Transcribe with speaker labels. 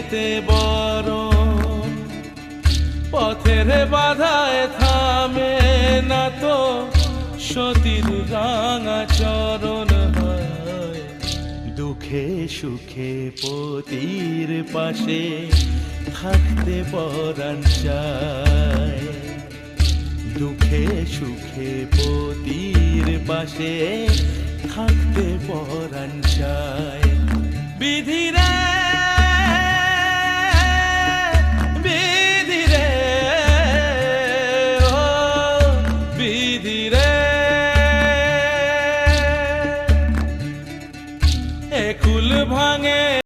Speaker 1: যেতে বরণ পথের বাধায় থামে না তো সতীর রাঙা চরণ হয় দুঃখে সুখে পতির পাশে থাকতে পরাণ চায় দুঃখে সুখে পতির পাশে থাকতে পরাণ চায় বিধিরা